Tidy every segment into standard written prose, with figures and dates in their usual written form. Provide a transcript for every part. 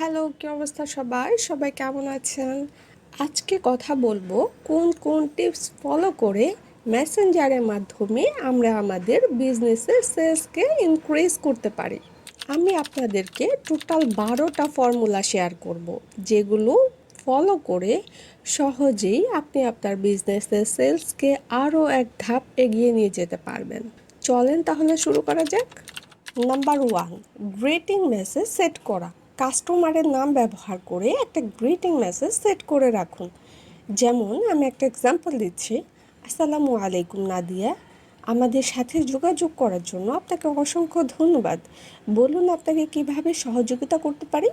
Hello, কি অবস্থা সবার? সবাই কেমন আছেন? আজকে কথা বলবো কোন কোন টিপস ফলো করে মেসেঞ্জারের মাধ্যমে আমরা আমাদের বিজনেসের সেলসকে ইনক্রিজ করতে পারি। আমি আপনাদেরকে টোটাল 12টা ফর্মুলা শেয়ার করব, যেগুলো ফলো করে সহজেই আপনি আপনার বিজনেসের সেলসকে আরও এক ধাপ এগিয়ে নিয়ে যেতে পারবেন। চলেন তাহলে শুরু করা যাক। নাম্বার 1, গ্রিটিং মেসেজ সেট করা। কাস্টমারের নাম ব্যবহার করে একটা গ্রিটিং মেসেজ সেট করে রাখুন। যেমন আমি একটা এক্সাম্পল দিচ্ছি। আসসালামু আলাইকুম নাদিয়া, আমাদের সাথে যোগাযোগ করার জন্য আপনাকে অসংখ্য ধন্যবাদ। বলুন আপনাকে কিভাবে সহযোগিতা করতে পারি।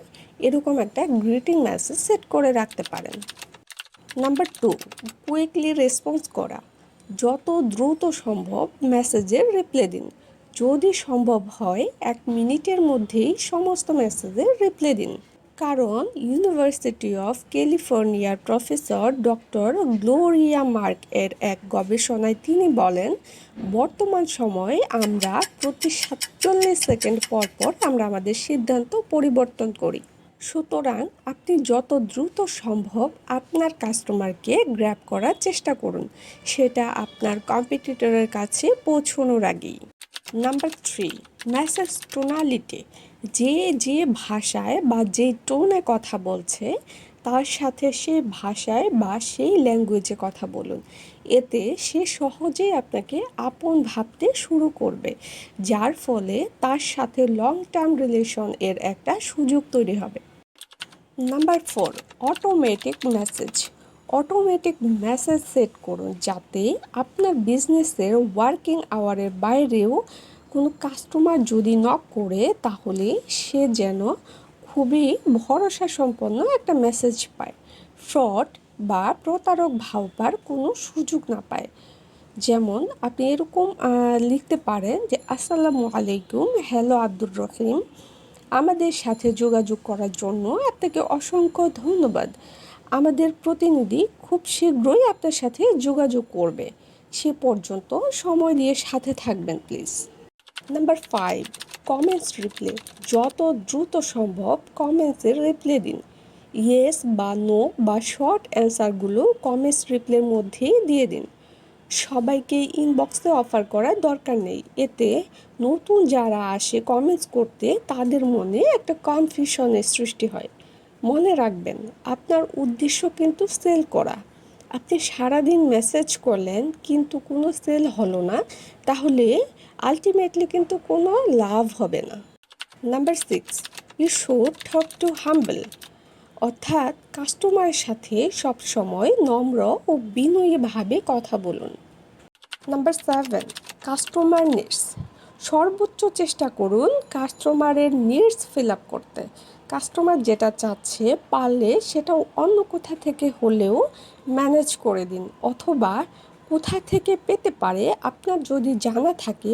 এরকম একটা গ্রিটিং মেসেজ সেট করে রাখতে পারেন। নাম্বার 2, কুইকলি রেসপন্স করা। যত দ্রুত সম্ভব মেসেজের রিপ্লাই দিন। যদি সম্ভব হয় 1 মিনিটের মধ্যেই সমস্ত মেসেজের রিপ্লাই দিন। কারণ ইউনিভার্সিটি অফ ক্যালিফোর্নিয়ার প্রফেসর ডক্টর গ্লোরিয়া মার্ক এর এক গবেষণায় তিনি বলেন, বর্তমান সময়ে আমরা প্রতি 47 সেকেন্ড পর পর আমরা আমাদের সিদ্ধান্ত পরিবর্তন করি। সুতরাং আপনি যত দ্রুত সম্ভব আপনার কাস্টমারকে গ্র্যাব করার চেষ্টা করুন, সেটা আপনার কম্পিটিটরের কাছে পৌঁছানোর আগেই। Number 3, message tonality. যে ভাষায় বা যে টোনে কথা বলছে তার সাথে সেই ভাষায় বা সেই ল্যাঙ্গুয়েজে কথা বলুন। এতে সে সহজেই আপনাকে আপন ভাবতে শুরু করবে, যার ফলে তার সাথে লং টার্ম রিলেশন এর একটা সুযোগ তৈরি হবে। Number 4, automatic message. Automatic message set করুন যাতে আপনার বিজনেসের ওয়ার্কিং আওয়ারের বাইরেও কোনো কাস্টমার যদি নক করে তাহলে সে যেন খুবই ভরসা সম্পন্ন একটা মেসেজ পায়, ফ্রড বা প্রতারক ভাববার কোনো সুযোগ না পায়। যেমন আপনি এরকম লিখতে পারেন যে, আসসালামু আলাইকুম, হ্যালো আব্দুর রহিম, আমাদের সাথে যোগাযোগ করার জন্য আপনাকে অসংখ্য ধন্যবাদ। আমাদের প্রতিনিধি খুব শীঘ্রই আপনার সাথে যোগাযোগ করবে। সে পর্যন্ত সময় দিয়ে সাথে থাকবেন প্লিজ। Number 5, comments reply. যত দ্রুত সম্ভব কমেন্টসের রিপ্লাই দিন। ইয়েস বা নো বা শর্ট অ্যান্সারগুলো কমেন্টস রিপ্লাইয়ের মধ্যেই দিয়ে দিন। সবাইকে ইনবক্সে অফার করার দরকার নেই। এতে নতুন যারা আসে কমেন্টস করতে তাদের মনে একটা কনফিউশনের সৃষ্টি হয়। মনে রাখবেন, আপনার উদ্দেশ্য কিন্তু সেল করা। আপনি সারাদিন মেসেজ করলেন কিন্তু কোনো সেল হলো না, তাহলে আলটিমেটলি কিন্তু কোনো লাভ হবে না। Number 6, you should talk to humble. অর্থাৎ কাস্টমারের সাথে সবসময় নম্র ও বিনয়ীভাবে কথা বলুন। Number 7, customer needs. সর্বোচ্চ চেষ্টা করুন কাস্টমারের নিডস ফিল আপ করতে। কাস্টমার যেটা চাচ্ছে পারলে সেটাও অন্য কোথা থেকে হলেও ম্যানেজ করে দিন, অথবা কোথা থেকে পেতে পারে আপনার যদি জানা থাকে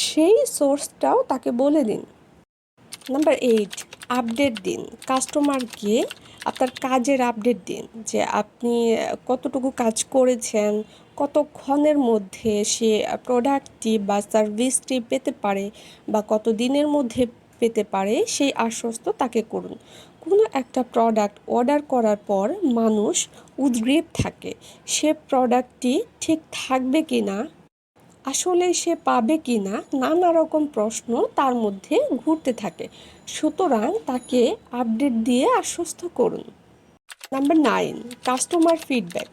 সেই সোর্সটাও তাকে বলে দিন। নাম্বার 8, আপডেট দিন। কাস্টমারকে আপনার কাজের আপডেট দিন, যে আপনি কতটুকু কাজ করেছেন, কতক্ষণের মধ্যে সে প্রোডাক্টটি বা সার্ভিসটি পেতে পারে বা কত দিনের মধ্যে পেতে পারে, সেই আশ্বস্ত তাকে করুন। কোনো একটা প্রোডাক্ট অর্ডার করার পর মানুষ উদ্গ্রীব থাকে, সে প্রোডাক্টটি ঠিক থাকবে কি না, আসলে সে পাবে কি না, নানা রকম প্রশ্ন তার মধ্যে ঘুরতে থাকে। সুতরাং তাকে আপডেট দিয়ে আশ্বস্ত করুন। Number 9, customer feedback.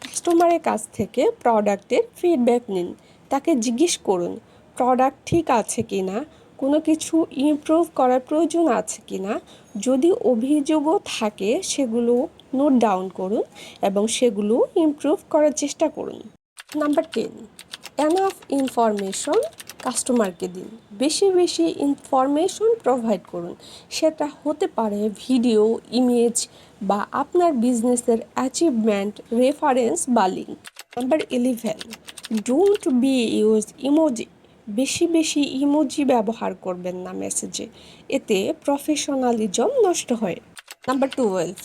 কাস্টমারের কাছ থেকে প্রোডাক্টের ফিডব্যাক নিন। তাকে জিজ্ঞেস করুন প্রোডাক্ট ঠিক আছে কি না, কোনো কিছু ইমপ্রুভ করার প্রয়োজন আছে কি না। যদি অভিযোগও থাকে সেগুলো নোট ডাউন করুন এবং সেগুলো ইমপ্রুভ করার চেষ্টা করুন। নাম্বার 10, এনাফ ইনফরমেশন কাস্টমারকে দিন। বেশি বেশি ইনফরমেশন প্রোভাইড করুন। সেটা হতে পারে ভিডিও, ইমেজ বা আপনার বিজনেসের অ্যাচিভমেন্ট, রেফারেন্স বা link. Number 11, don't be use emoji. বেশি বেশি ইমোজি ব্যবহার করবেন না মেসেজে, এতে প্রফেশনালিজম নষ্ট হয়। Number 12,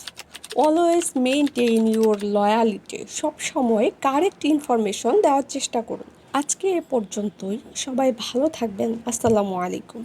always maintain your loyalty. সবসময় কারেক্ট ইনফরমেশন দেওয়ার চেষ্টা করুন। আজকে এ পর্যন্তই। সবাই ভালো থাকবেন। আসসালামু আলাইকুম।